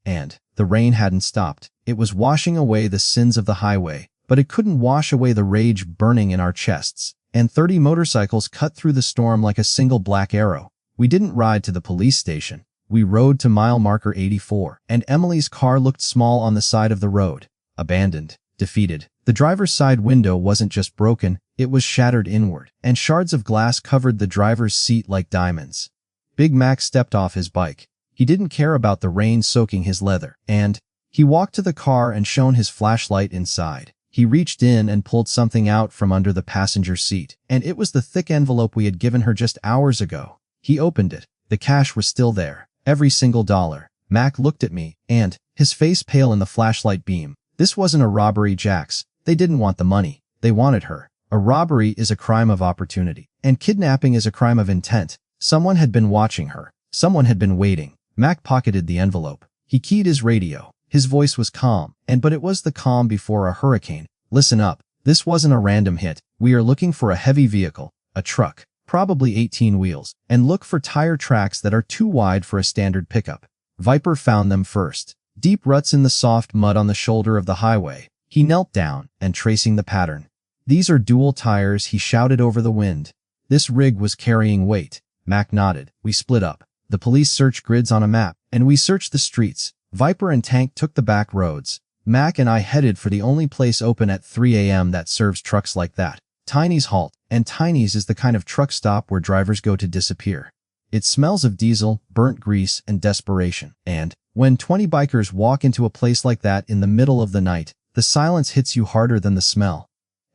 and the rain hadn't stopped. It was washing away the sins of the highway, but it couldn't wash away the rage burning in our chests. And 30 motorcycles cut through the storm like a single black arrow. We didn't ride to the police station. We rode to mile marker 84, and Emily's car looked small on the side of the road. Abandoned. Defeated. The driver's side window wasn't just broken, it was shattered inward, and shards of glass covered the driver's seat like diamonds. Big Mac stepped off his bike. He didn't care about the rain soaking his leather, and he walked to the car and shone his flashlight inside. He reached in and pulled something out from under the passenger seat, and it was the thick envelope we had given her just hours ago. He opened it. The cash was still there. Every single dollar. Mac looked at me, and, his face pale in the flashlight beam. This wasn't a robbery, Jax. They didn't want the money. They wanted her. A robbery is a crime of opportunity, and kidnapping is a crime of intent. Someone had been watching her. Someone had been waiting. Mac pocketed the envelope. He keyed his radio. His voice was calm, but it was the calm before a hurricane. Listen up. This wasn't a random hit. We are looking for a heavy vehicle, a truck, probably 18 wheels, and look for tire tracks that are too wide for a standard pickup. Viper found them first. Deep ruts in the soft mud on the shoulder of the highway. He knelt down, and tracing the pattern. These are dual tires, he shouted over the wind. This rig was carrying weight. Mac nodded. We split up. The police searched grids on a map, and we searched the streets. Viper and Tank took the back roads. Mac and I headed for the only place open at 3 a.m. that serves trucks like that. Tiny's Halt, and Tiny's is the kind of truck stop where drivers go to disappear. It smells of diesel, burnt grease, and desperation. And when 20 bikers walk into a place like that in the middle of the night, the silence hits you harder than the smell.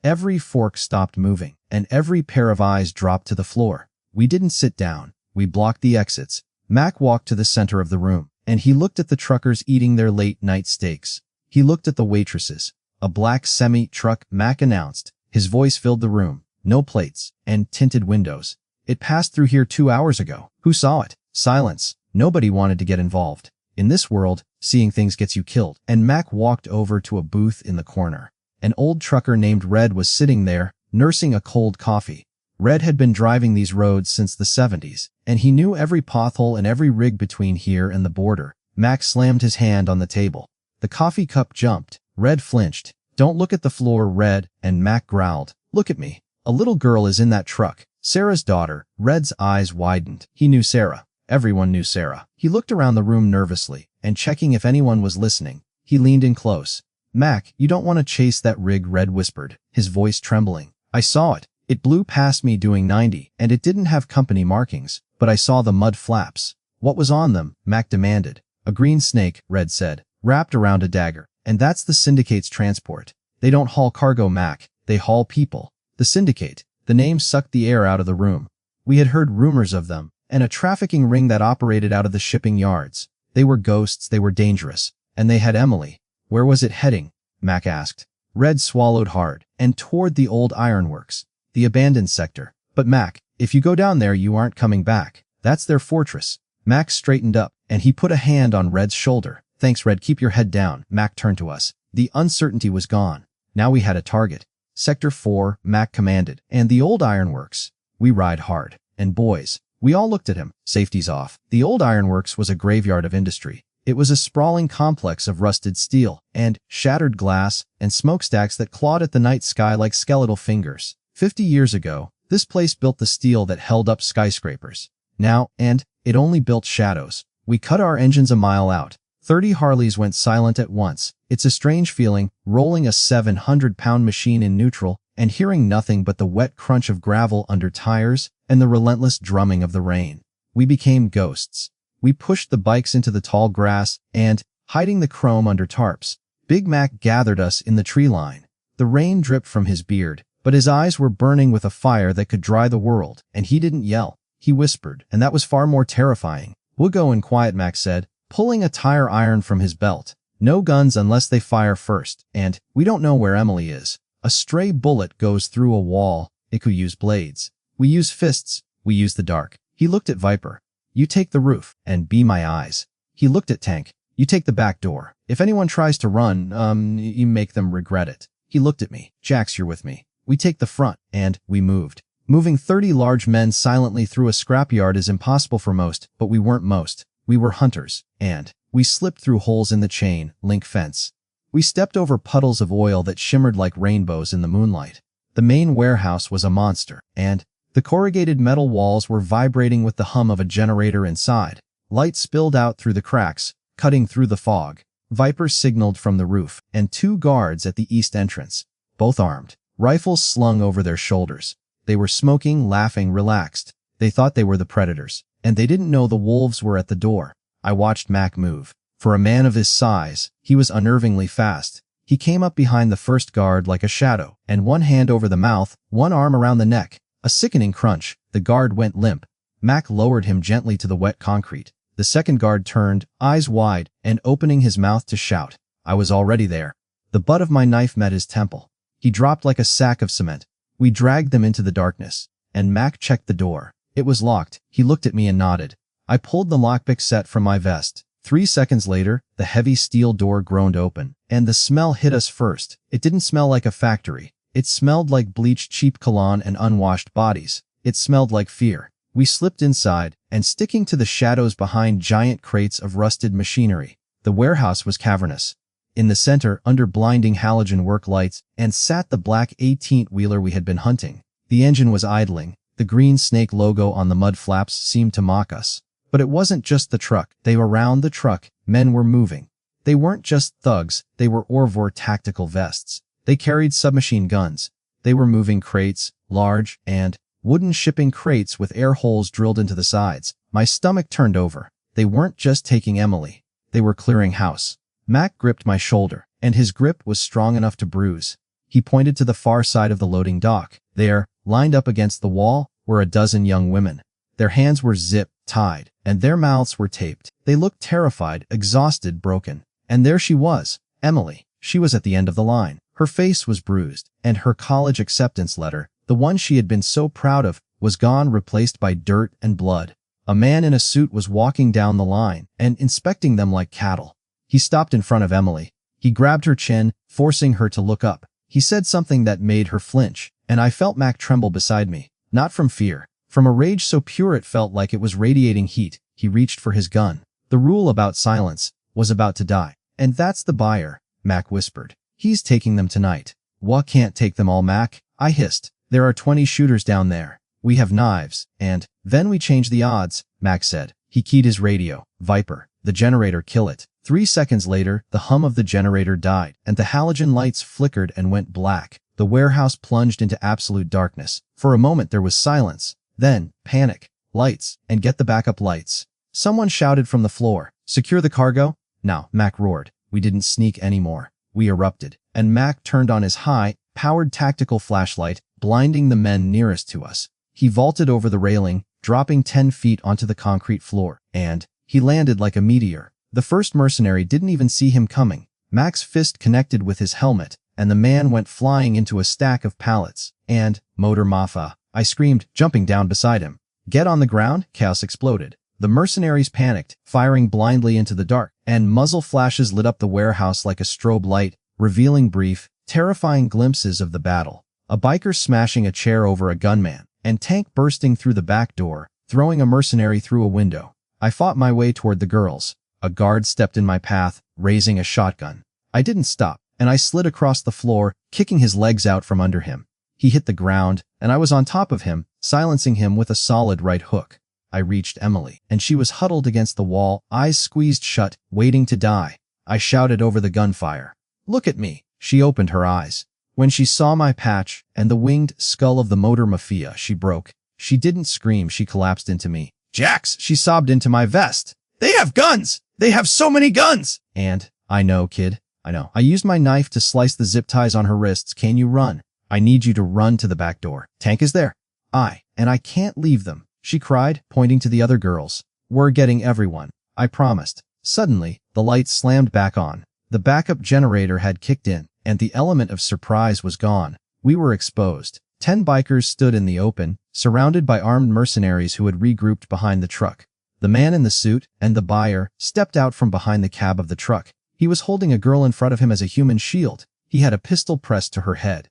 Every fork stopped moving, and every pair of eyes dropped to the floor. We didn't sit down. We blocked the exits. Mac walked to the center of the room, and he looked at the truckers eating their late-night steaks. He looked at the waitresses. A black semi-truck, Mac announced. His voice filled the room. No plates, and tinted windows. It passed through here 2 hours ago. Who saw it? Silence. Nobody wanted to get involved. In this world, seeing things gets you killed. And Mac walked over to a booth in the corner. An old trucker named Red was sitting there, nursing a cold coffee. Red had been driving these roads since the 70s, and he knew every pothole and every rig between here and the border. Mac slammed his hand on the table. The coffee cup jumped. Red flinched. Don't look at the floor, Red, and Mac growled. Look at me. A little girl is in that truck. Sarah's daughter. Red's eyes widened. He knew Sarah. Everyone knew Sarah. He looked around the room nervously, and checking if anyone was listening. He leaned in close. Mac, you don't want to chase that rig, Red whispered, his voice trembling. I saw it. It blew past me doing 90, and it didn't have company markings, but I saw the mud flaps. What was on them? Mac demanded. A green snake, Red said, wrapped around a dagger. And that's the Syndicate's transport. They don't haul cargo, Mac. They haul people. The Syndicate. The name sucked the air out of the room. We had heard rumors of them, and a trafficking ring that operated out of the shipping yards. They were ghosts, they were dangerous. And they had Emily. Where was it heading? Mac asked. Red swallowed hard, and toward the old ironworks. The abandoned sector. But Mac, if you go down there you aren't coming back. That's their fortress. Mac straightened up, and he put a hand on Red's shoulder. Thanks, Red, keep your head down. Mac turned to us. The uncertainty was gone. Now we had a target. Sector 4, Mac commanded, and the old ironworks. We ride hard. And boys. We all looked at him. Safety's off. The old ironworks was a graveyard of industry. It was a sprawling complex of rusted steel, and shattered glass, and smokestacks that clawed at the night sky like skeletal fingers. 50 years ago, this place built the steel that held up skyscrapers. Now, it only built shadows. We cut our engines a mile out. 30 Harleys went silent at once. It's a strange feeling, rolling a 700-pound machine in neutral, and hearing nothing but the wet crunch of gravel under tires, and the relentless drumming of the rain. We became ghosts. We pushed the bikes into the tall grass, and, hiding the chrome under tarps, Big Mac gathered us in the tree line. The rain dripped from his beard, but his eyes were burning with a fire that could dry the world, and he didn't yell. He whispered, and that was far more terrifying. We'll go in quiet, Mac said, pulling a tire iron from his belt. No guns unless they fire first, and we don't know where Emily is. A stray bullet goes through a wall. It could use blades. We use fists. We use the dark. He looked at Viper. You take the roof, and be my eyes. He looked at Tank. You take the back door. If anyone tries to run, you make them regret it. He looked at me. Jax, you're with me. We take the front, and we moved. Moving 30 large men silently through a scrapyard is impossible for most, but we weren't most. We were hunters, and We slipped through holes in the chain link fence. We stepped over puddles of oil that shimmered like rainbows in the moonlight. The main warehouse was a monster, and the corrugated metal walls were vibrating with the hum of a generator inside. Light spilled out through the cracks, cutting through the fog. Vipers signaled from the roof, and 2 guards at the east entrance, both armed, rifles slung over their shoulders. They were smoking, laughing, relaxed. They thought they were the predators, and they didn't know the wolves were at the door. I watched Mac move. For a man of his size, he was unnervingly fast. He came up behind the first guard like a shadow, and one hand over the mouth, one arm around the neck. A sickening crunch. The guard went limp. Mac lowered him gently to the wet concrete. The second guard turned, eyes wide, and opening his mouth to shout. I was already there. The butt of my knife met his temple. He dropped like a sack of cement. We dragged them into the darkness, and Mac checked the door. It was locked. He looked at me and nodded. I pulled the lockpick set from my vest. 3 seconds later, the heavy steel door groaned open, and the smell hit us first. It didn't smell like a factory. It smelled like bleached cheap cologne and unwashed bodies. It smelled like fear. We slipped inside, and sticking to the shadows behind giant crates of rusted machinery. The warehouse was cavernous. In the center, under blinding halogen work lights, and sat the black 18-wheeler we had been hunting. The engine was idling. The green snake logo on the mud flaps seemed to mock us. But it wasn't just the truck. They were around the truck. Men were moving. They weren't just thugs. They were Orvor tactical vests. They carried submachine guns. They were moving crates, large and wooden shipping crates with air holes drilled into the sides. My stomach turned over. They weren't just taking Emily. They were clearing house. Mac gripped my shoulder, and his grip was strong enough to bruise. He pointed to the far side of the loading dock. There, lined up against the wall, were a dozen young women. Their hands were zip-tied, and their mouths were taped. They looked terrified, exhausted, broken. And there she was, Emily. She was at the end of the line. Her face was bruised, and her college acceptance letter, the one she had been so proud of, was gone, replaced by dirt and blood. A man in a suit was walking down the line and inspecting them like cattle. He stopped in front of Emily. He grabbed her chin, forcing her to look up. He said something that made her flinch, and I felt Mac tremble beside me. Not from fear. From a rage so pure it felt like it was radiating heat. He reached for his gun. The rule about silence was about to die. And that's the buyer, Mac whispered. He's taking them tonight. Wha can't take them all, Mac? I hissed. There are 20 shooters down there. We have knives, and then we change the odds, Mac said. He keyed his radio. Viper. The generator, kill it. 3 seconds later, the hum of the generator died, and the halogen lights flickered and went black. The warehouse plunged into absolute darkness. For a moment there was silence. Then, panic. Lights, and get the backup lights. Someone shouted from the floor. Secure the cargo? Now, Mac roared. We didn't sneak anymore. We erupted, and Mac turned on his high-powered tactical flashlight, blinding the men nearest to us. He vaulted over the railing, dropping 10 feet onto the concrete floor, and he landed like a meteor. The first mercenary didn't even see him coming. Mac's fist connected with his helmet, and the man went flying into a stack of pallets. And, Motor Mafia, I screamed, jumping down beside him. Get on the ground, chaos exploded. The mercenaries panicked, firing blindly into the dark, and muzzle flashes lit up the warehouse like a strobe light, revealing brief, terrifying glimpses of the battle. A biker smashing a chair over a gunman, and tank bursting through the back door, throwing a mercenary through a window. I fought my way toward the girls. A guard stepped in my path, raising a shotgun. I didn't stop, and I slid across the floor, kicking his legs out from under him. He hit the ground, and I was on top of him, silencing him with a solid right hook. I reached Emily, and she was huddled against the wall, eyes squeezed shut, waiting to die. I shouted over the gunfire. Look at me. She opened her eyes. When she saw my patch and the winged skull of the Motor Mafia, she broke. She didn't scream, she collapsed into me. Jax, she sobbed into my vest. They have guns! They have so many guns! And, I know, kid. I know. I used my knife to slice the zip ties on her wrists. Can you run? I need you to run to the back door. Tank is there. And I can't leave them, she cried, pointing to the other girls. We're getting everyone. I promised. Suddenly, the lights slammed back on. The backup generator had kicked in, and the element of surprise was gone. We were exposed. 10 bikers stood in the open, surrounded by armed mercenaries who had regrouped behind the truck. The man in the suit, and the buyer, stepped out from behind the cab of the truck. He was holding a girl in front of him as a human shield. He had a pistol pressed to her head.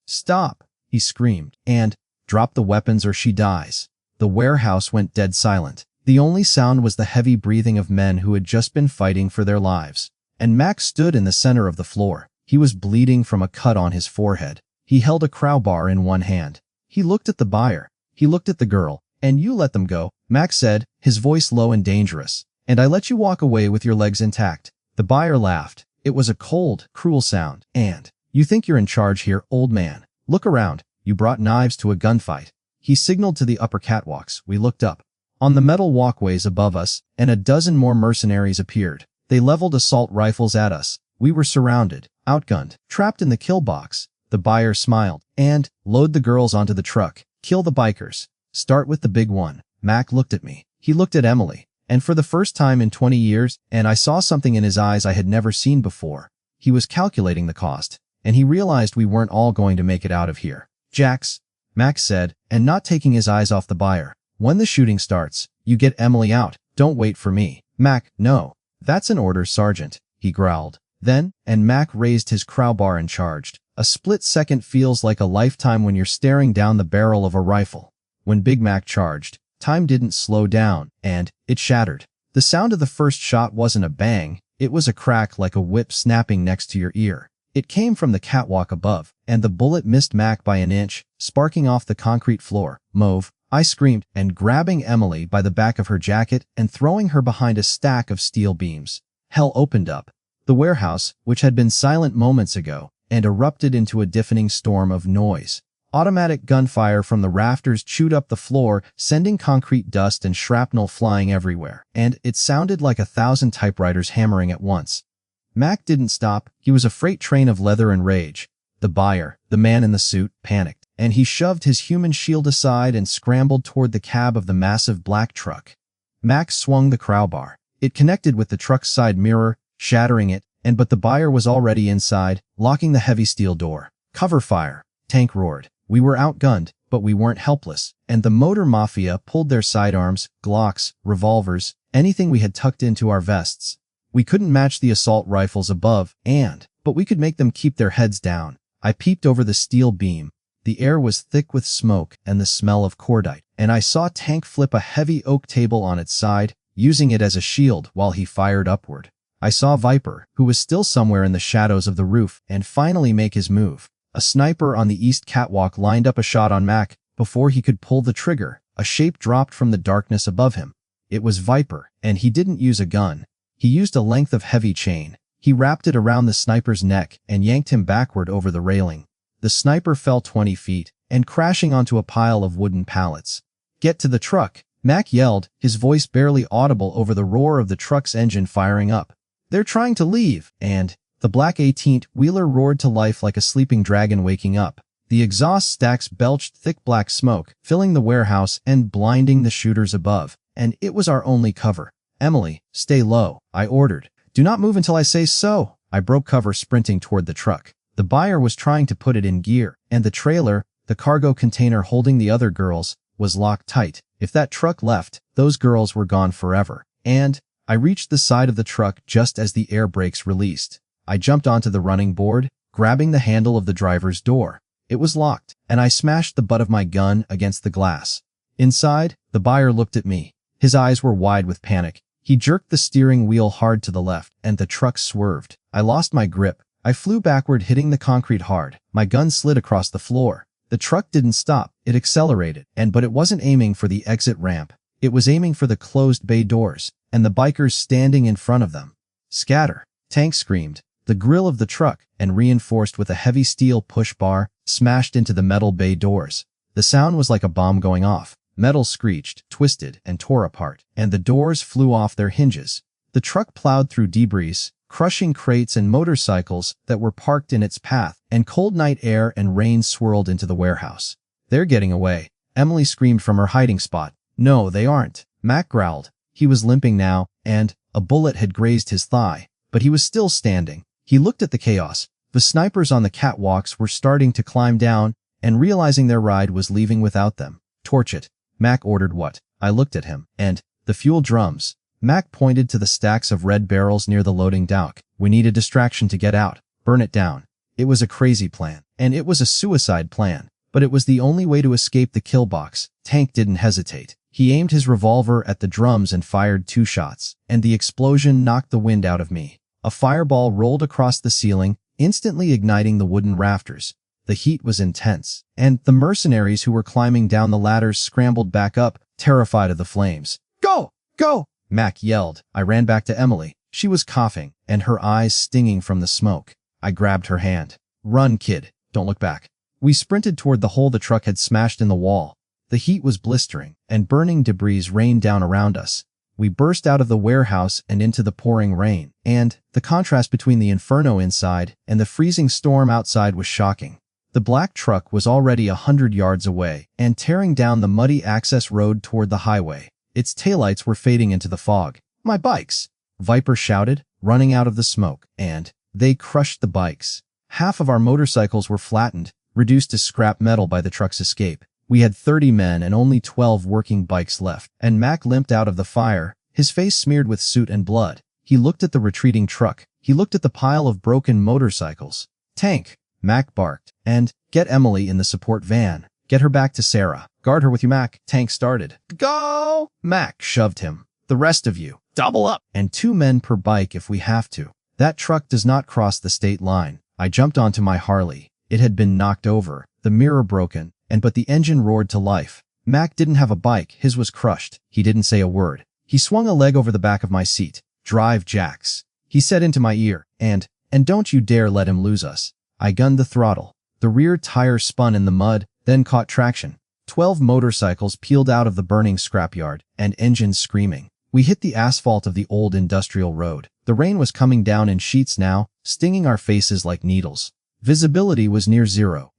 Stop, he screamed, and drop the weapons or she dies. The warehouse went dead silent. The only sound was the heavy breathing of men who had just been fighting for their lives. And Mac stood in the center of the floor. He was bleeding from a cut on his forehead. He held a crowbar in one hand. He looked at the buyer. He looked at the girl. "And you let them go," Mac said, his voice low and dangerous. "And I let you walk away with your legs intact." The buyer laughed. It was a cold, cruel sound. "And you think you're in charge here, old man? Look around. You brought knives to a gunfight." He signaled to the upper catwalks. We looked up. On the metal walkways above us, and a dozen more mercenaries appeared. They leveled assault rifles at us. We were surrounded, outgunned, trapped in the kill box. The buyer smiled. "And load the girls onto the truck. Kill the bikers. Start with the big one." Mac looked at me. He looked at Emily. And for the first time in 20 years, and I saw something in his eyes I had never seen before. He was calculating the cost, and he realized we weren't all going to make it out of here. "Jax," Mac said, and not taking his eyes off the buyer. "When the shooting starts, you get Emily out. Don't wait for me." Mac, "No. That's an order, Sergeant," he growled. Then, and Mac raised his crowbar and charged. A split second feels like a lifetime when you're staring down the barrel of a rifle. When Big Mac charged, time didn't slow down, and it shattered. The sound of the first shot wasn't a bang, it was a crack like a whip snapping next to your ear. It came from the catwalk above, and the bullet missed Mac by an inch, sparking off the concrete floor. "Mauve," I screamed, and grabbing Emily by the back of her jacket and throwing her behind a stack of steel beams. Hell opened up. The warehouse, which had been silent moments ago, and erupted into a deafening storm of noise. Automatic gunfire from the rafters chewed up the floor, sending concrete dust and shrapnel flying everywhere, and it sounded like 1,000 typewriters hammering at once. Mac didn't stop. He was a freight train of leather and rage. The buyer, the man in the suit, panicked, and he shoved his human shield aside and scrambled toward the cab of the massive black truck. Mac swung the crowbar. It connected with the truck's side mirror, shattering it, but the buyer was already inside, locking the heavy steel door. "Cover fire," Tank roared. We were outgunned, but we weren't helpless, and the Motor Mafia pulled their sidearms, Glocks, revolvers, anything we had tucked into our vests. We couldn't match the assault rifles above, but we could make them keep their heads down. I peeped over the steel beam. The air was thick with smoke and the smell of cordite, and I saw Tank flip a heavy oak table on its side, using it as a shield while he fired upward. I saw Viper, who was still somewhere in the shadows of the roof, and finally make his move. A sniper on the east catwalk lined up a shot on Mac. Before he could pull the trigger, a shape dropped from the darkness above him. It was Viper, and he didn't use a gun. He used a length of heavy chain. He wrapped it around the sniper's neck and yanked him backward over the railing. The sniper fell 20 feet, and crashing onto a pile of wooden pallets. "Get to the truck," Mac yelled, his voice barely audible over the roar of the truck's engine firing up. "They're trying to leave," and the black 18-wheeler roared to life like a sleeping dragon waking up. The exhaust stacks belched thick black smoke, filling the warehouse and blinding the shooters above, and it was our only cover. "Emily, stay low," I ordered. "Do not move until I say so." I broke cover sprinting toward the truck. The buyer was trying to put it in gear, and the trailer, the cargo container holding the other girls, was locked tight. If that truck left, those girls were gone forever. And I reached the side of the truck just as the air brakes released. I jumped onto the running board, grabbing the handle of the driver's door. It was locked, and I smashed the butt of my gun against the glass. Inside, the buyer looked at me. His eyes were wide with panic. He jerked the steering wheel hard to the left, and the truck swerved. I lost my grip. I flew backward, hitting the concrete hard. My gun slid across the floor. The truck didn't stop. It accelerated, but it wasn't aiming for the exit ramp. It was aiming for the closed bay doors, and the bikers standing in front of them. "Scatter!" Tank screamed. The grill of the truck, and reinforced with a heavy steel push bar, smashed into the metal bay doors. The sound was like a bomb going off. Metal screeched, twisted, and tore apart, and the doors flew off their hinges. The truck plowed through debris, crushing crates and motorcycles that were parked in its path, and cold night air and rain swirled into the warehouse. "They're getting away," Emily screamed from her hiding spot. "No, they aren't," Mac growled. He was limping now, and a bullet had grazed his thigh, but he was still standing. He looked at the chaos. The snipers on the catwalks were starting to climb down, and realizing their ride was leaving without them. "Torch it," Mac ordered. "What?" I looked at him. "And the fuel drums." Mac pointed to the stacks of red barrels near the loading dock. "We need a distraction to get out. Burn it down." It was a crazy plan, and it was a suicide plan, but it was the only way to escape the kill box. Tank didn't hesitate. He aimed his revolver at the drums and fired 2 shots, and the explosion knocked the wind out of me. A fireball rolled across the ceiling, instantly igniting the wooden rafters. The heat was intense, and the mercenaries who were climbing down the ladders scrambled back up, terrified of the flames. "Go! Go!" Mac yelled. I ran back to Emily. She was coughing, and her eyes stinging from the smoke. I grabbed her hand. "Run, kid. Don't look back." We sprinted toward the hole the truck had smashed in the wall. The heat was blistering, and burning debris rained down around us. We burst out of the warehouse and into the pouring rain, and the contrast between the inferno inside and the freezing storm outside was shocking. The black truck was already 100 yards away and tearing down the muddy access road toward the highway. Its taillights were fading into the fog. "My bikes!" Viper shouted, running out of the smoke, and they crushed the bikes. Half of our motorcycles were flattened, reduced to scrap metal by the truck's escape. We had 30 men and only 12 working bikes left, and Mac limped out of the fire, his face smeared with soot and blood. He looked at the retreating truck. He looked at the pile of broken motorcycles. "Tank," Mac barked, and "Get Emily in the support van. Get her back to Sarah. Guard her with you, Mac." Tank started. "Go!" Mac shoved him. "The rest of you, double up, and 2 men per bike if we have to. That truck does not cross the state line." I jumped onto my Harley. It had been knocked over, the mirror broken, but the engine roared to life. Mac didn't have a bike, his was crushed. He didn't say a word. He swung a leg over the back of my seat. "Drive, Jax," he said into my ear, and don't you dare let him lose us. I gunned the throttle. The rear tire spun in the mud, then caught traction. 12 motorcycles peeled out of the burning scrapyard, and engines screaming. We hit the asphalt of the old industrial road. The rain was coming down in sheets now, stinging our faces like needles. Visibility was near zero,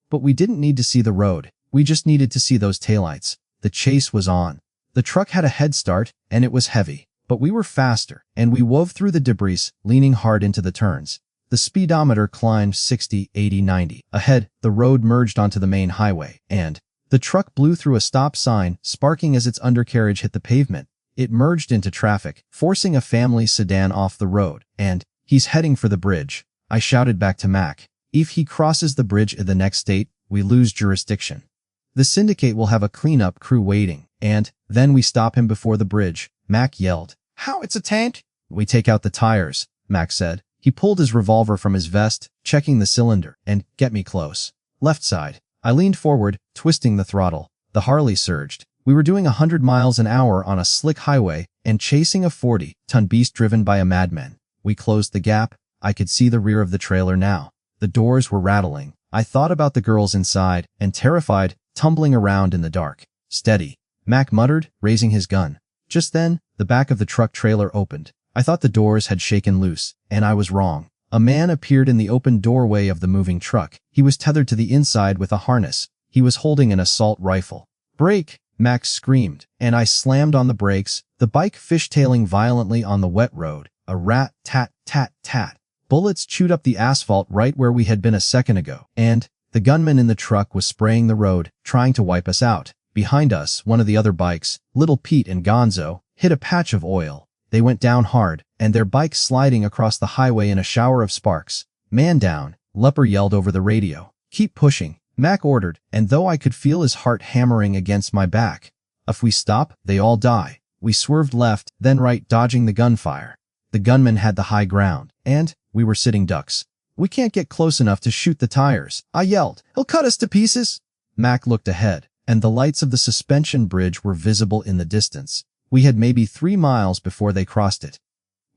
but we didn't need to see the road. We just needed to see those taillights. The chase was on. The truck had a head start, and it was heavy. But we were faster, and we wove through the debris, leaning hard into the turns. The speedometer climbed 60, 80, 90. Ahead, the road merged onto the main highway, and the truck blew through a stop sign, sparking as its undercarriage hit the pavement. It merged into traffic, forcing a family sedan off the road, and "He's heading for the bridge." I shouted back to Mac. "If he crosses the bridge in the next state, we lose jurisdiction. The syndicate will have a cleanup crew waiting, and then we stop him before the bridge." Mac yelled. "How, it's a tank?" "We take out the tires," Mac said. He pulled his revolver from his vest, checking the cylinder, and "Get me close. Left side." I leaned forward, twisting the throttle. The Harley surged. We were doing 100 miles an hour on a slick highway and chasing a 40-ton beast driven by a madman. We closed the gap. I could see the rear of the trailer now. The doors were rattling. I thought about the girls inside, and terrified, tumbling around in the dark. "Steady," Mac muttered, raising his gun. Just then, the back of the truck trailer opened. I thought the doors had shaken loose, and I was wrong. A man appeared in the open doorway of the moving truck. He was tethered to the inside with a harness. He was holding an assault rifle. "Brake!" Max screamed, and I slammed on the brakes, the bike fishtailing violently on the wet road. A rat-tat-tat-tat. Bullets chewed up the asphalt right where we had been a second ago, and the gunman in the truck was spraying the road, trying to wipe us out. Behind us, one of the other bikes, Little Pete and Gonzo, hit a patch of oil. They went down hard, and their bikes sliding across the highway in a shower of sparks. "Man down," Lepper yelled over the radio. "Keep pushing," Mac ordered, and though I could feel his heart hammering against my back. "If we stop, they all die." We swerved left, then right, dodging the gunfire. The gunman had the high ground, and we were sitting ducks. "We can't get close enough to shoot the tires," I yelled. "He'll cut us to pieces." Mac looked ahead, and the lights of the suspension bridge were visible in the distance. We had maybe 3 miles before they crossed it.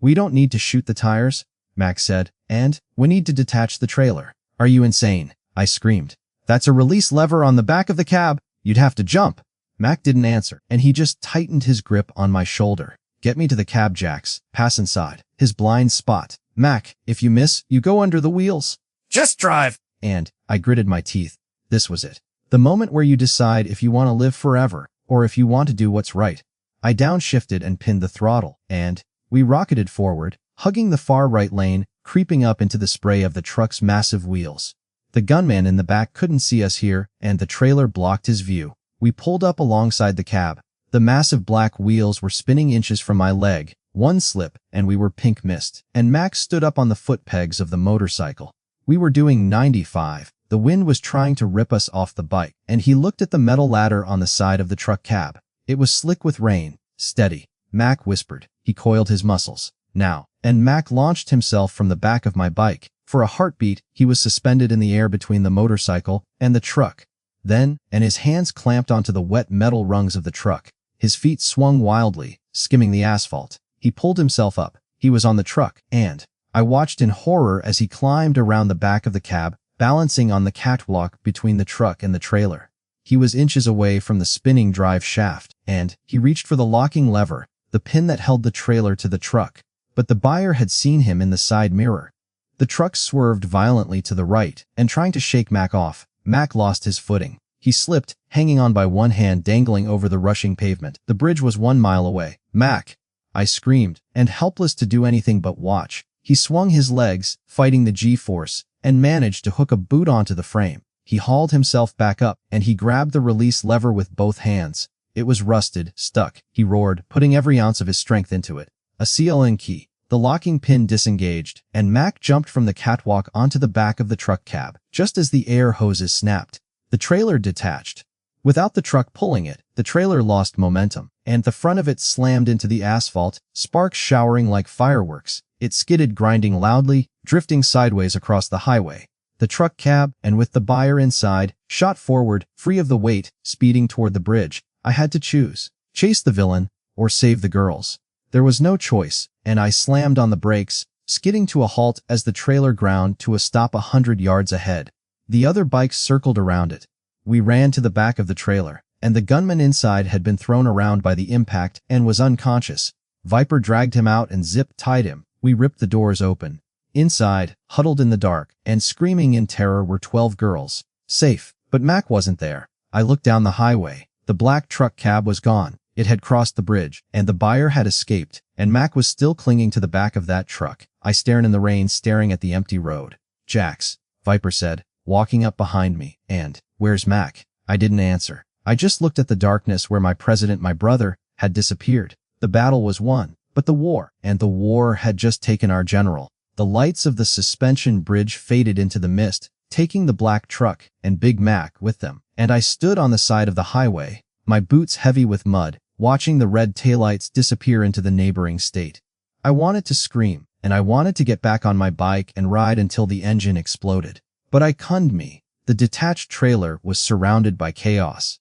"We don't need to shoot the tires," Mac said, "and we need to detach the trailer." "Are you insane?" I screamed. "That's a release lever on the back of the cab. You'd have to jump." Mac didn't answer, and he just tightened his grip on my shoulder. "Get me to the cab, Jax. Pass inside." His blind spot. "Mac, if you miss, you go under the wheels." "Just drive." And I gritted my teeth. This was it. The moment where you decide if you want to live forever, or if you want to do what's right. I downshifted and pinned the throttle, and we rocketed forward, hugging the far right lane, creeping up into the spray of the truck's massive wheels. The gunman in the back couldn't see us here, and the trailer blocked his view. We pulled up alongside the cab. The massive black wheels were spinning inches from my leg. One slip, and we were pink mist, and Max stood up on the foot pegs of the motorcycle. We were doing 95. The wind was trying to rip us off the bike, and he looked at the metal ladder on the side of the truck cab. It was slick with rain. Steady, Mac whispered. He coiled his muscles. Now. And Mac launched himself from the back of my bike. For a heartbeat, he was suspended in the air between the motorcycle and the truck. Then, and his hands clamped onto the wet metal rungs of the truck. His feet swung wildly, skimming the asphalt. He pulled himself up. He was on the truck, and I watched in horror as he climbed around the back of the cab, balancing on the catwalk between the truck and the trailer. He was inches away from the spinning drive shaft, and he reached for the locking lever, the pin that held the trailer to the truck. But the buyer had seen him in the side mirror. The truck swerved violently to the right, and trying to shake Mac off, Mac lost his footing. He slipped, hanging on by one hand dangling over the rushing pavement. The bridge was 1 mile away. Mac! I screamed, and helpless to do anything but watch. He swung his legs, fighting the G-force, and managed to hook a boot onto the frame. He hauled himself back up, and he grabbed the release lever with both hands. It was rusted, stuck, he roared, putting every ounce of his strength into it. A CLN key. The locking pin disengaged, and Mac jumped from the catwalk onto the back of the truck cab, just as the air hoses snapped. The trailer detached. Without the truck pulling it, the trailer lost momentum, and the front of it slammed into the asphalt, sparks showering like fireworks. It skidded, grinding loudly, drifting sideways across the highway. The truck cab, and with the buyer inside, shot forward, free of the weight, speeding toward the bridge. I had to choose. Chase the villain, or save the girls. There was no choice, and I slammed on the brakes, skidding to a halt as the trailer ground to a stop 100 yards ahead. The other bikes circled around it. We ran to the back of the trailer, and the gunman inside had been thrown around by the impact and was unconscious. Viper dragged him out and zip-tied him. We ripped the doors open. Inside, huddled in the dark, and screaming in terror were 12 girls. Safe, but Mac wasn't there. I looked down the highway. The black truck cab was gone. It had crossed the bridge, and the buyer had escaped, and Mac was still clinging to the back of that truck. I stared in the rain, staring at the empty road. Jax, Viper said, walking up behind me, and, where's Mac? I didn't answer. I just looked at the darkness where my president, my brother, had disappeared. The battle was won, but the war had just taken our general. The lights of the suspension bridge faded into the mist, taking the black truck and Big Mac with them, and I stood on the side of the highway, my boots heavy with mud, watching the red taillights disappear into the neighboring state. I wanted to scream, and I wanted to get back on my bike and ride until the engine exploded. But I cunned me. The detached trailer was surrounded by chaos.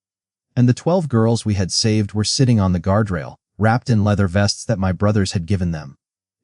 And the 12 girls we had saved were sitting on the guardrail, wrapped in leather vests that my brothers had given them.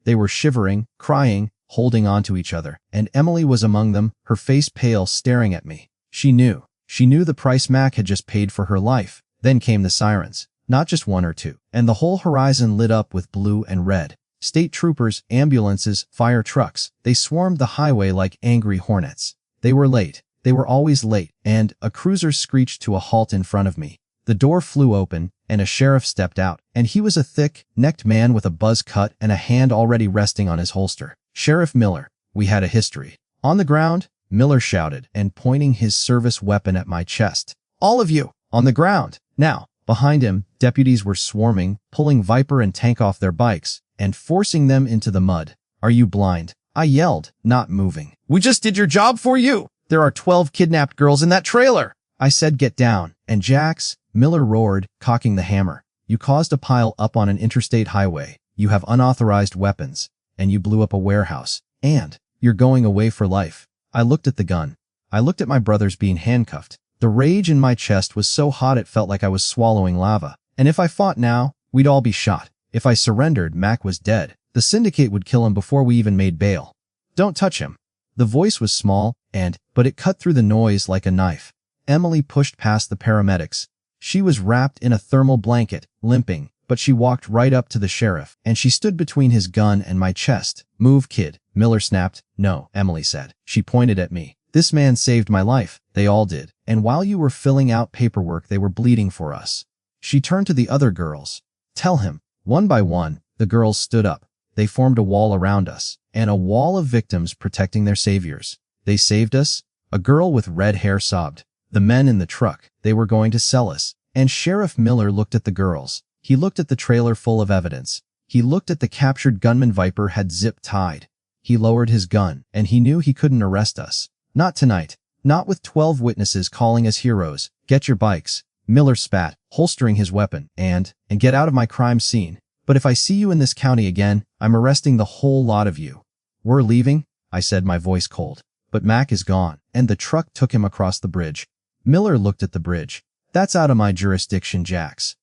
They were shivering, crying, holding on to each other, and Emily was among them, her face pale, staring at me. She knew the price Mac had just paid for her life. Then came the sirens. Not just one or two, and the whole horizon lit up with blue and red. State troopers, ambulances, fire trucks, they swarmed the highway like angry hornets. They were late. They were always late, and a cruiser screeched to a halt in front of me. The door flew open, and a sheriff stepped out, and he was a thick-necked man with a buzz cut and a hand already resting on his holster. Sheriff Miller. We had a history. On the ground, Miller shouted, and pointing his service weapon at my chest. All of you, on the ground, now. Behind him, deputies were swarming, pulling Viper and Tank off their bikes, and forcing them into the mud. Are you blind? I yelled, not moving. We just did your job for you. There are 12 kidnapped girls in that trailer. I said get down, and Jax, Miller roared, cocking the hammer. You caused a pile up on an interstate highway. You have unauthorized weapons, and you blew up a warehouse, and you're going away for life. I looked at the gun. I looked at my brothers being handcuffed. The rage in my chest was so hot it felt like I was swallowing lava. And if I fought now, we'd all be shot. If I surrendered, Mac was dead. The syndicate would kill him before we even made bail. Don't touch him. The voice was small, but it cut through the noise like a knife. Emily pushed past the paramedics. She was wrapped in a thermal blanket, limping, but she walked right up to the sheriff, and she stood between his gun and my chest. Move, kid, Miller snapped. No, Emily said. She pointed at me. This man saved my life. They all did. And while you were filling out paperwork, they were bleeding for us. She turned to the other girls. Tell him. One by one, the girls stood up. They formed a wall around us, and a wall of victims protecting their saviors. They saved us? A girl with red hair sobbed. The men in the truck, they were going to sell us. And Sheriff Miller looked at the girls. He looked at the trailer full of evidence. He looked at the captured gunman Viper had zip-tied. He lowered his gun, and he knew he couldn't arrest us. Not tonight. Not with 12 witnesses calling us heroes. Get your bikes. Miller spat, holstering his weapon, and get out of my crime scene. But if I see you in this county again, I'm arresting the whole lot of you. We're leaving, I said, my voice cold. But Mac is gone, and the truck took him across the bridge. Miller looked at the bridge. That's out of my jurisdiction, Jax.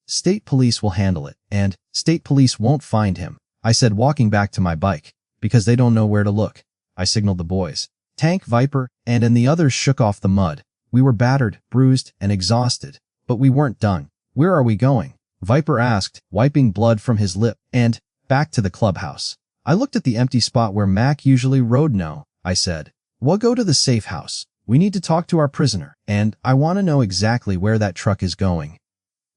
State police will handle it, and state police won't find him, I said, walking back to my bike. Because they don't know where to look. I signaled the boys. Tank, Viper, and the others shook off the mud. We were battered, bruised, and exhausted. But we weren't done. Where are we going? Viper asked, wiping blood from his lip. And back to the clubhouse. I looked at the empty spot where Mac usually rode. No, I said. We'll go to the safe house. We need to talk to our prisoner, and I want to know exactly where that truck is going.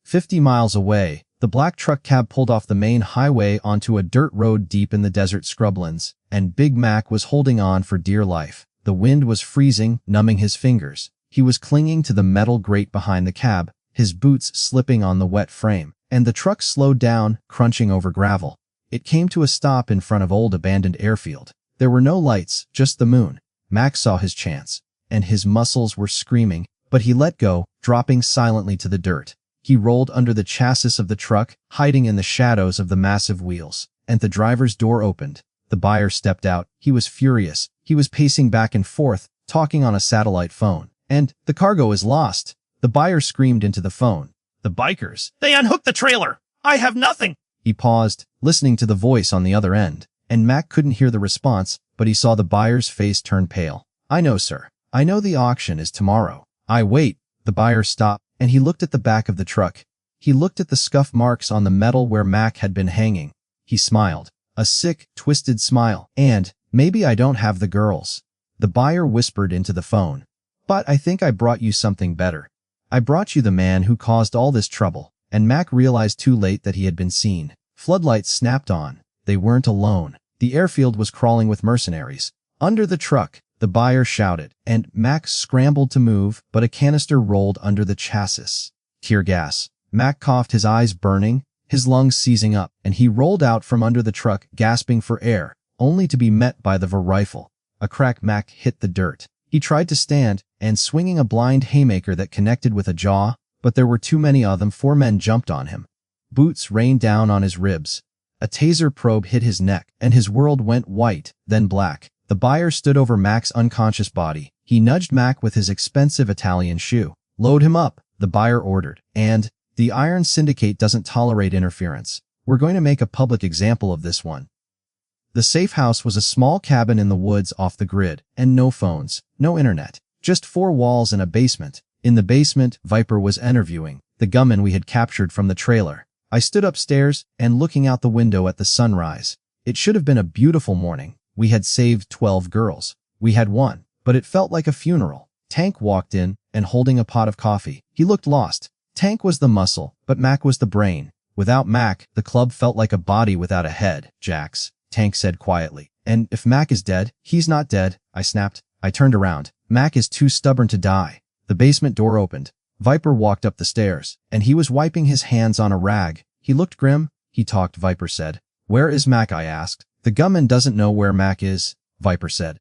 50 miles away, the black truck cab pulled off the main highway onto a dirt road deep in the desert scrublands, and Big Mac was holding on for dear life. The wind was freezing, numbing his fingers. He was clinging to the metal grate behind the cab, his boots slipping on the wet frame, and the truck slowed down, crunching over gravel. It came to a stop in front of old abandoned airfield. There were no lights, just the moon. Mac saw his chance, and his muscles were screaming, but he let go, dropping silently to the dirt. He rolled under the chassis of the truck, hiding in the shadows of the massive wheels, and the driver's door opened. The buyer stepped out. He was furious. He was pacing back and forth, talking on a satellite phone. And the cargo is lost. The buyer screamed into the phone. The bikers. They unhooked the trailer. I have nothing. He paused, listening to the voice on the other end, and Mac couldn't hear the response, but he saw the buyer's face turn pale. I know, sir. I know the auction is tomorrow. I wait. The buyer stopped, and he looked at the back of the truck. He looked at the scuff marks on the metal where Mac had been hanging. He smiled. A sick, twisted smile. And, maybe I don't have the girls. The buyer whispered into the phone. But I think I brought you something better. I brought you the man who caused all this trouble. And Mac realized too late that he had been seen. Floodlights snapped on. They weren't alone. The airfield was crawling with mercenaries. Under the truck, the buyer shouted, and Mac scrambled to move, but a canister rolled under the chassis. Tear gas. Mac coughed, his eyes burning, his lungs seizing up, and he rolled out from under the truck, gasping for air, only to be met by the rifle. A crack. Mac hit the dirt. He tried to stand, and swinging a blind haymaker that connected with a jaw, but there were too many of them. 4 men jumped on him. Boots rained down on his ribs. A taser probe hit his neck, and his world went white, then black. The buyer stood over Mac's unconscious body. He nudged Mac with his expensive Italian shoe. Load him up, the buyer ordered. And the Iron Syndicate doesn't tolerate interference. We're going to make a public example of this one. The safe house was a small cabin in the woods off the grid, and no phones, no internet, just 4 walls and a basement. In the basement, Viper was interviewing the gunman we had captured from the trailer. I stood upstairs and looking out the window at the sunrise. It should have been a beautiful morning. We had saved 12 girls. We had won, but it felt like a funeral. Tank walked in, and holding a pot of coffee. He looked lost. Tank was the muscle, but Mac was the brain. Without Mac, the club felt like a body without a head. Jax, Tank said quietly. And if Mac is dead, he's not dead, I snapped. I turned around. Mac is too stubborn to die. The basement door opened. Viper walked up the stairs, and he was wiping his hands on a rag. He looked grim. He talked, Viper said. Where is Mac? I asked. The gunman doesn't know where Mac is, Viper said.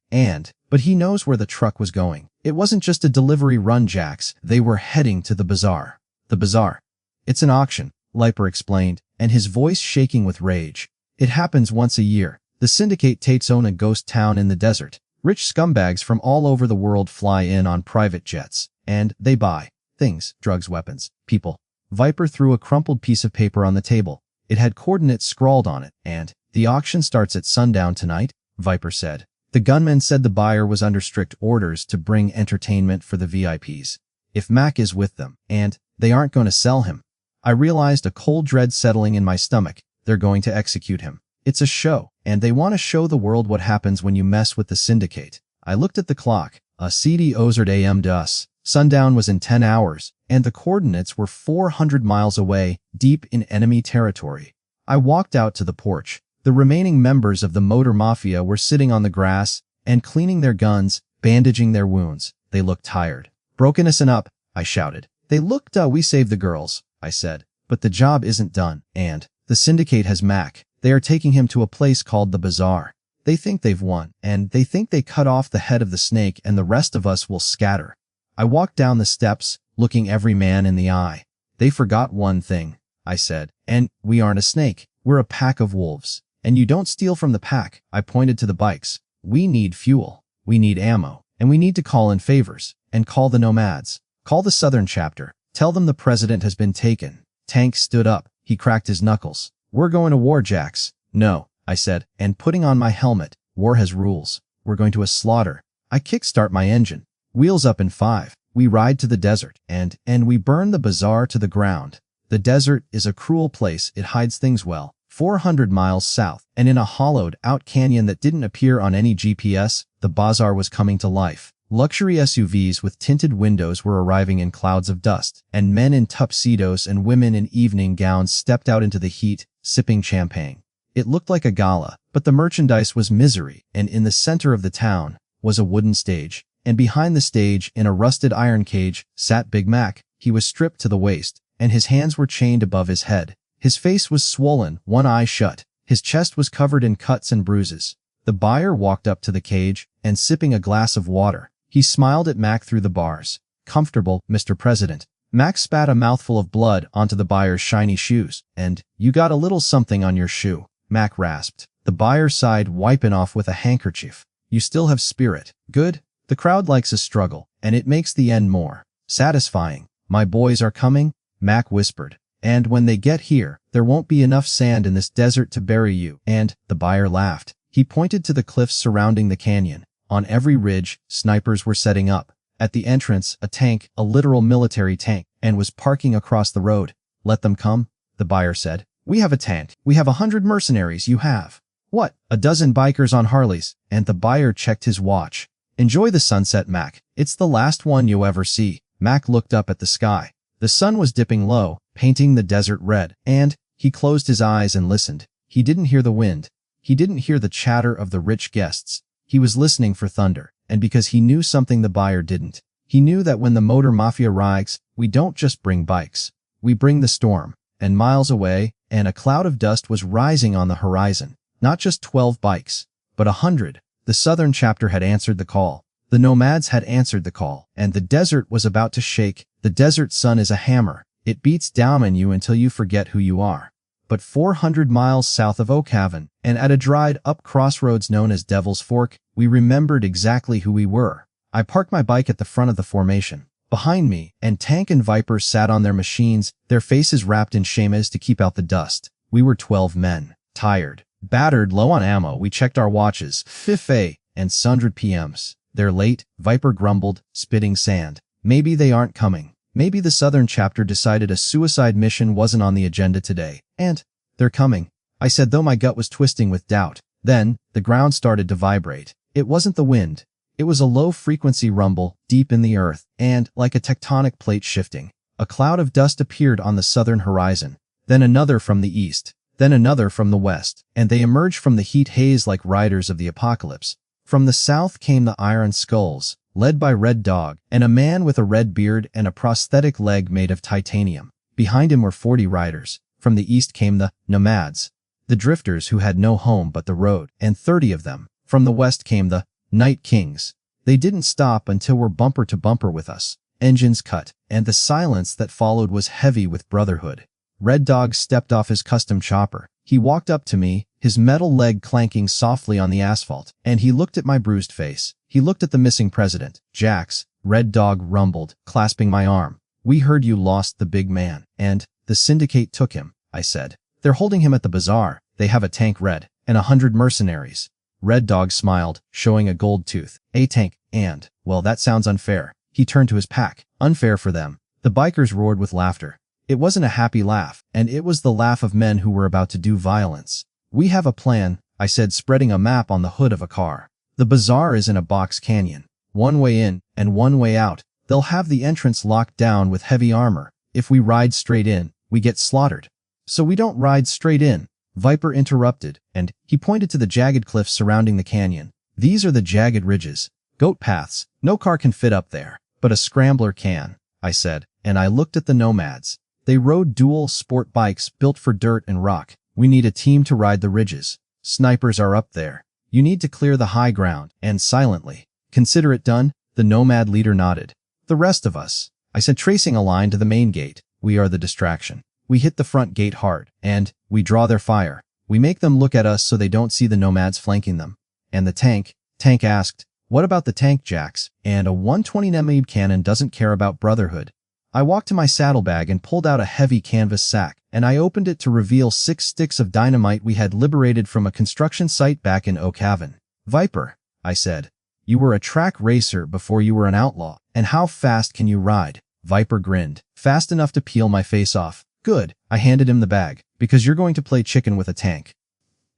But he knows where the truck was going. It wasn't just a delivery run, Jax. They were heading to the bazaar. The bazaar. It's an auction, Viper explained, and his voice shaking with rage. It happens once a year. The Syndicate takes own a ghost town in the desert. Rich scumbags from all over the world fly in on private jets, and they buy things, drugs, weapons, people. Viper threw a crumpled piece of paper on the table. It had coordinates scrawled on it, and the auction starts at sundown tonight, Viper said. The gunman said the buyer was under strict orders to bring entertainment for the VIPs. If Mac is with them, and they aren't going to sell him. I realized a cold dread settling in my stomach. They're going to execute him. It's a show, and they want to show the world what happens when you mess with the Syndicate. I looked at the clock. A CD ozard AM to us. Sundown was in 10 hours, and the coordinates were 400 miles away, deep in enemy territory. I walked out to the porch. The remaining members of the Motor Mafia were sitting on the grass and cleaning their guns, bandaging their wounds. They looked tired. Broken us up, I shouted. They looked, we saved the girls, I said. But the job isn't done, and the Syndicate has Mac. They are taking him to a place called the Bazaar. They think they've won, and they think they cut off the head of the snake and the rest of us will scatter. I walked down the steps, looking every man in the eye. They forgot one thing, I said. And we aren't a snake. We're a pack of wolves. And you don't steal from the pack. I pointed to the bikes. We need fuel. We need ammo. And we need to call in favors. And call the nomads. Call the southern chapter. Tell them the president has been taken. Tank stood up. He cracked his knuckles. We're going to war, Jax. No, I said, and putting on my helmet. War has rules. We're going to a slaughter. I kickstart my engine. Wheels up in 5. We ride to the desert, and we burn the bazaar to the ground. The desert is a cruel place. It hides things well. 400 miles south, and in a hollowed-out canyon that didn't appear on any GPS, the bazaar was coming to life. Luxury SUVs with tinted windows were arriving in clouds of dust, and men in tuxedos and women in evening gowns stepped out into the heat, sipping champagne. It looked like a gala, but the merchandise was misery, and in the center of the town was a wooden stage. And behind the stage, in a rusted iron cage, sat Big Mac. He was stripped to the waist, and his hands were chained above his head. His face was swollen, one eye shut. His chest was covered in cuts and bruises. The buyer walked up to the cage, and sipping a glass of water, he smiled at Mac through the bars. Comfortable, Mr. President. Mac spat a mouthful of blood onto the buyer's shiny shoes. And, you got a little something on your shoe, Mac rasped. The buyer sighed, wiping off with a handkerchief. You still have spirit. Good. The crowd likes a struggle, and it makes the end more satisfying. My boys are coming, Mac whispered. And when they get here, there won't be enough sand in this desert to bury you. And, the buyer laughed. He pointed to the cliffs surrounding the canyon. On every ridge, snipers were setting up. At the entrance, a tank, a literal military tank, and was parking across the road. Let them come, the buyer said. We have a tank. We have 100 mercenaries. You have. What? A dozen bikers on Harleys. And the buyer checked his watch. Enjoy the sunset, Mac. It's the last one you'll ever see. Mac looked up at the sky. The sun was dipping low, painting the desert red, and he closed his eyes and listened. He didn't hear the wind. He didn't hear the chatter of the rich guests. He was listening for thunder, and because he knew something the buyer didn't. He knew that when the Motor Mafia rides, we don't just bring bikes. We bring the storm. And miles away, and a cloud of dust was rising on the horizon. Not just 12 bikes, but 100. The southern chapter had answered the call. The nomads had answered the call, and the desert was about to shake. The desert sun is a hammer. It beats down on you until you forget who you are. But 400 miles south of Oak Haven, and at a dried-up crossroads known as Devil's Fork, we remembered exactly who we were. I parked my bike at the front of the formation. Behind me, and Tank and Viper sat on their machines, their faces wrapped in shamas to keep out the dust. We were 12 men. Tired. Battered, low on ammo. We checked our watches. 5 and 100 PMs. They're late, Viper grumbled, spitting sand. Maybe they aren't coming. Maybe the southern chapter decided a suicide mission wasn't on the agenda today. And they're coming, I said, though my gut was twisting with doubt. Then, the ground started to vibrate. It wasn't the wind. It was a low-frequency rumble, deep in the earth, and, like a tectonic plate shifting, a cloud of dust appeared on the southern horizon. Then another from the east. Then another from the west. And they emerged from the heat haze like riders of the apocalypse. From the south came the Iron Skulls, led by Red Dog, and a man with a red beard and a prosthetic leg made of titanium. Behind him were 40 riders. From the east came the Nomads, the drifters who had no home but the road, and 30 of them. From the west came the Night Kings. They didn't stop until we're bumper to bumper with us. Engines cut, and the silence that followed was heavy with brotherhood. Red Dog stepped off his custom chopper. He walked up to me, his metal leg clanking softly on the asphalt, and he looked at my bruised face. He looked at the missing president. Jax, Red Dog rumbled, clasping my arm. We heard you lost the big man, and the syndicate took him, I said. They're holding him at the bazaar. They have a tank, Red, and 100 mercenaries. Red Dog smiled, showing a gold tooth. A tank, and, well, that sounds unfair. He turned to his pack. Unfair for them. The bikers roared with laughter. It wasn't a happy laugh, and it was the laugh of men who were about to do violence. We have a plan, I said, spreading a map on the hood of a car. The bazaar is in a box canyon. One way in, and one way out. They'll have the entrance locked down with heavy armor. If we ride straight in, we get slaughtered. So we don't ride straight in. Viper interrupted, and he pointed to the jagged cliffs surrounding the canyon. These are the jagged ridges. Goat paths. No car can fit up there. But a scrambler can, I said, and I looked at the Nomads. They rode dual sport bikes built for dirt and rock. We need a team to ride the ridges. Snipers are up there. You need to clear the high ground, and silently. Consider it done? The Nomad leader nodded. The rest of us, I said, tracing a line to the main gate. We are the distraction. We hit the front gate hard, and we draw their fire. We make them look at us so they don't see the nomads flanking them. And the tank? Tank asked, what about the tank, Jax? And a 120 mm cannon doesn't care about brotherhood. I walked to my saddlebag and pulled out a heavy canvas sack, and I opened it to reveal 6 sticks of dynamite we had liberated from a construction site back in Oak Haven. Viper, I said, you were a track racer before you were an outlaw, and how fast can you ride? Viper grinned. Fast enough to peel my face off. Good, I handed him the bag, because you're going to play chicken with a tank.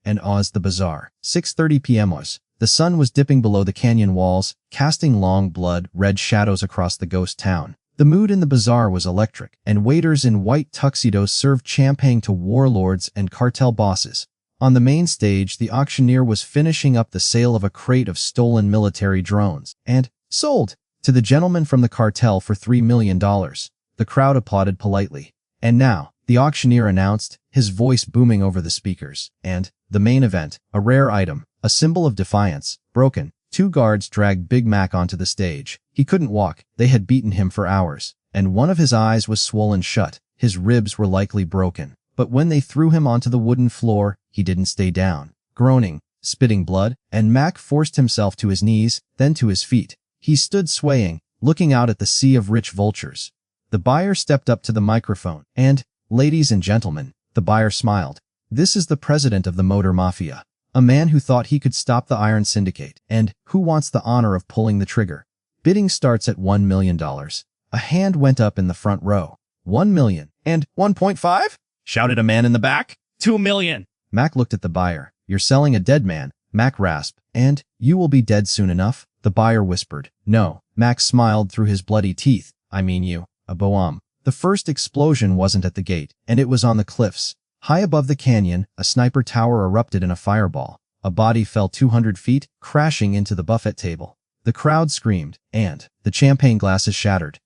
And Oz the Bazaar. 6:30 p.m. was. The sun was dipping below the canyon walls, casting long blood-red shadows across the ghost town. The mood in the bazaar was electric, and waiters in white tuxedos served champagne to warlords and cartel bosses. On the main stage, the auctioneer was finishing up the sale of a crate of stolen military drones, and sold to the gentleman from the cartel for $3 million. The crowd applauded politely. And now, the auctioneer announced, his voice booming over the speakers, and the main event, a rare item, a symbol of defiance, broken. 2 guards dragged Big Mac onto the stage. He couldn't walk. They had beaten him for hours, and one of his eyes was swollen shut. His ribs were likely broken. But when they threw him onto the wooden floor, he didn't stay down. Groaning, spitting blood, and Mac forced himself to his knees, then to his feet. He stood swaying, looking out at the sea of rich vultures. The buyer stepped up to the microphone, and, ladies and gentlemen, the buyer smiled. This is the president of the Motor Mafia. A man who thought he could stop the Iron Syndicate, and who wants the honor of pulling the trigger. Bidding starts at $1 million. A hand went up in the front row. 1 million. And 1.5? Shouted a man in the back. 2 million. Mac looked at the buyer. You're selling a dead man, Mac rasped. And you will be dead soon enough, the buyer whispered. No, Mac smiled through his bloody teeth. I mean you, a boam. The first explosion wasn't at the gate, and it was on the cliffs. High above the canyon, a sniper tower erupted in a fireball. A body fell 200 feet, crashing into the buffet table. The crowd screamed, and the champagne glasses shattered.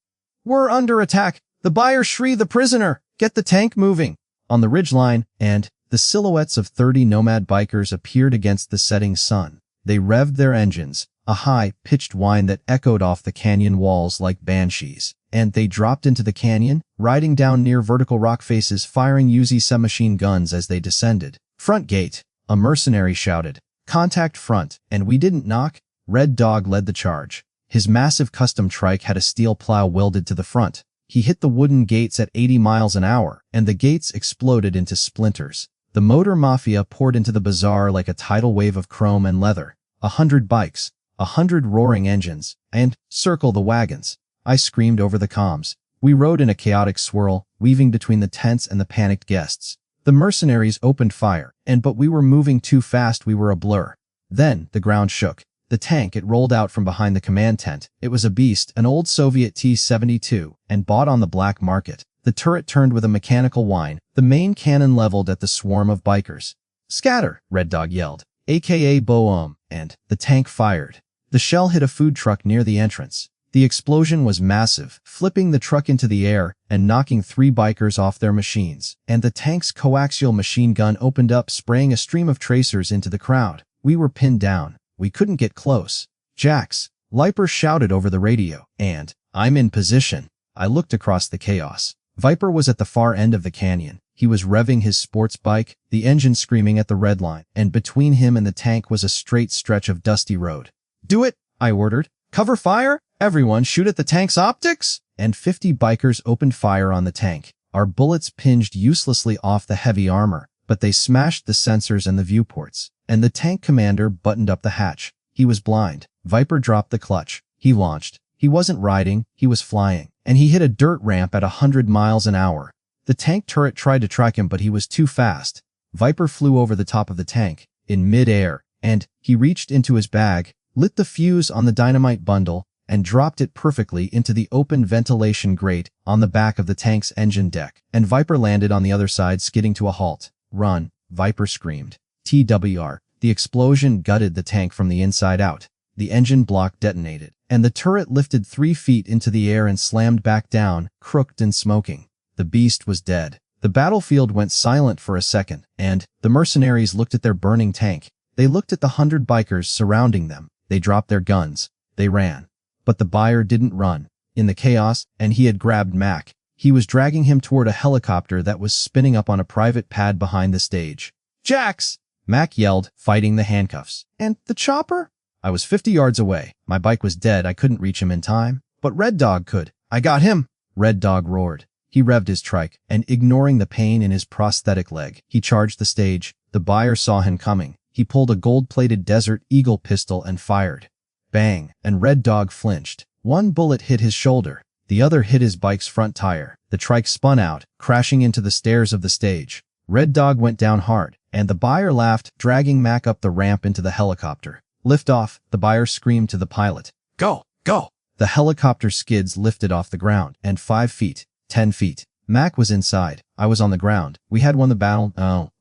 We're under attack! The buyer shrieked, the prisoner! Get the tank moving! On the ridgeline, and the silhouettes of 30 nomad bikers appeared against the setting sun. They revved their engines, a high-pitched whine that echoed off the canyon walls like banshees. And they dropped into the canyon, riding down near vertical rock faces, firing Uzi submachine guns as they descended. Front gate, a mercenary shouted. Contact front, and we didn't knock. Red Dog led the charge. His massive custom trike had a steel plow welded to the front. He hit the wooden gates at 80 miles an hour, and the gates exploded into splinters. The Motor Mafia poured into the bazaar like a tidal wave of chrome and leather. 100 bikes, 100 roaring engines, and circle the wagons. I screamed over the comms. We rode in a chaotic swirl, weaving between the tents and the panicked guests. The mercenaries opened fire, but we were moving too fast. We were a blur. Then the ground shook. The tank, it rolled out from behind the command tent. It was a beast, an old Soviet T-72, and bought on the black market. The turret turned with a mechanical whine, the main cannon leveled at the swarm of bikers. Scatter, Red Dog yelled, aka Boom, and the tank fired. The shell hit a food truck near the entrance. The explosion was massive, flipping the truck into the air and knocking 3 bikers off their machines. And the tank's coaxial machine gun opened up, spraying a stream of tracers into the crowd. We were pinned down. We couldn't get close. Jax, Viper shouted over the radio, and I'm in position. I looked across the chaos. Viper was at the far end of the canyon. He was revving his sports bike, the engine screaming at the red line, and between him and the tank was a straight stretch of dusty road. Do it, I ordered. Cover fire! Everyone shoot at the tank's optics! And 50 bikers opened fire on the tank. Our bullets pinged uselessly off the heavy armor, but they smashed the sensors and the viewports. And the tank commander buttoned up the hatch. He was blind. Viper dropped the clutch. He launched. He wasn't riding, he was flying. And he hit a dirt ramp at 100 miles an hour. The tank turret tried to track him, but he was too fast. Viper flew over the top of the tank, in mid-air, and he reached into his bag, lit the fuse on the dynamite bundle, and dropped it perfectly into the open ventilation grate on the back of the tank's engine deck. And Viper landed on the other side, skidding to a halt. Run, Viper screamed. TWR. The explosion gutted the tank from the inside out. The engine block detonated, and the turret lifted 3 feet into the air and slammed back down, crooked and smoking. The beast was dead. The battlefield went silent for a second, and the mercenaries looked at their burning tank. They looked at the 100 bikers surrounding them. They dropped their guns. They ran. But the buyer didn't run. in the chaos, and he had grabbed Mac. He was dragging him toward a helicopter that was spinning up on a private pad behind the stage. "Jax!" Mac yelled, fighting the handcuffs. "And the chopper?" I was 50 yards away. My bike was dead. I couldn't reach him in time. But Red Dog could. "I got him!" Red Dog roared. He revved his trike, and ignoring the pain in his prosthetic leg, he charged the stage. The buyer saw him coming. He pulled a gold-plated Desert Eagle pistol and fired. Bang! And Red Dog flinched. One bullet hit his shoulder. The other hit his bike's front tire. The trike spun out, crashing into the stairs of the stage. Red Dog went down hard, and the buyer laughed, dragging Mac up the ramp into the helicopter. "Lift off," the buyer screamed to the pilot. "Go! Go!" The helicopter skids lifted off the ground, and 5 feet, 10 feet. Mac was inside. I was on the ground. We had won the battle,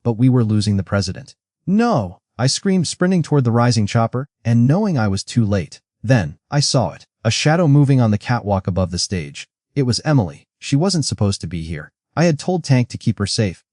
but we were losing the president. "No!" I screamed, sprinting toward the rising chopper, and knowing I was too late. Then, I saw it. A shadow moving on the catwalk above the stage. It was Emily. She wasn't supposed to be here. I had told Tank to keep her safe,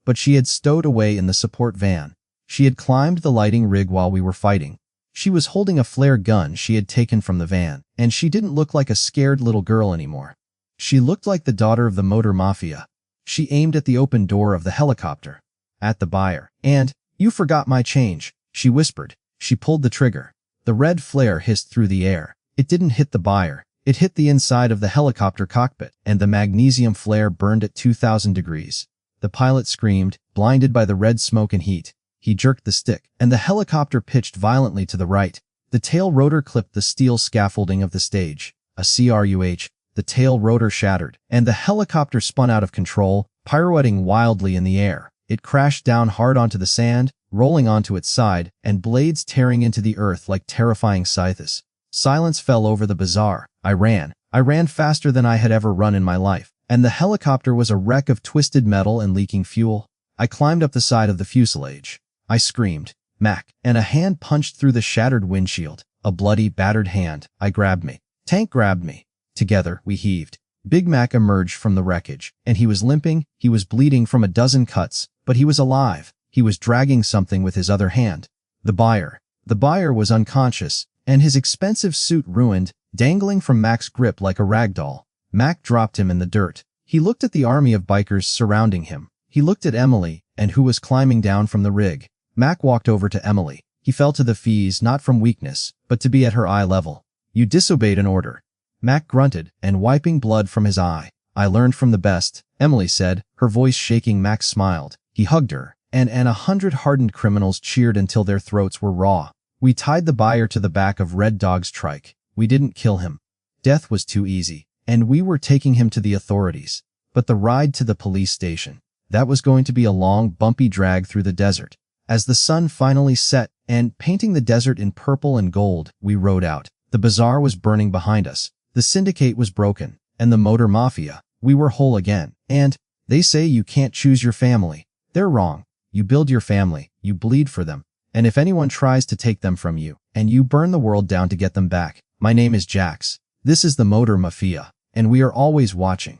but she had stowed away in the support van. She had climbed the lighting rig while we were fighting. She was holding a flare gun she had taken from the van, and she didn't look like a scared little girl anymore. She looked like the daughter of the Motor Mafia. She aimed at the open door of the helicopter. At the buyer. "And, you forgot my change," she whispered. She pulled the trigger. The red flare hissed through the air. It didn't hit the buyer. It hit the inside of the helicopter cockpit, and the magnesium flare burned at 2,000 degrees. The pilot screamed, blinded by the red smoke and heat. He jerked the stick, and the helicopter pitched violently to the right. The tail rotor clipped the steel scaffolding of the stage. A crush. The tail rotor shattered, and the helicopter spun out of control, pirouetting wildly in the air. It crashed down hard onto the sand, rolling onto its side, and blades tearing into the earth like terrifying scythes. Silence fell over the bazaar. I ran. I ran faster than I had ever run in my life, and the helicopter was a wreck of twisted metal and leaking fuel. I climbed up the side of the fuselage. I screamed, "Mac," and a hand punched through the shattered windshield. A bloody, battered hand. I grabbed me. Tank grabbed me. Together, we heaved. Big Mac emerged from the wreckage, and he was limping. He was bleeding from a dozen cuts, but he was alive. He was dragging something with his other hand. The buyer. The buyer was unconscious, and his expensive suit ruined, dangling from Mac's grip like a rag doll. Mac dropped him in the dirt. He looked at the army of bikers surrounding him. He looked at Emily, and who was climbing down from the rig. Mac walked over to Emily. He fell to the fees not from weakness, but to be at her eye level. "You disobeyed an order." Mac grunted, and wiping blood from his eye. "I learned from the best," Emily said, her voice shaking. Mac smiled. He hugged her, and 100 hardened criminals cheered until their throats were raw. We tied the buyer to the back of Red Dog's trike. We didn't kill him. Death was too easy, and we were taking him to the authorities. But the ride to the police station, that was going to be a long, bumpy drag through the desert. As the sun finally set, and painting the desert in purple and gold, we rode out. The bazaar was burning behind us. The syndicate was broken, and the Motor Mafia. We were whole again. And they say you can't choose your family. They're wrong. You build your family, you bleed for them. And if anyone tries to take them from you, and you burn the world down to get them back. My name is Jax. This is the Motor Mafia, and we are always watching.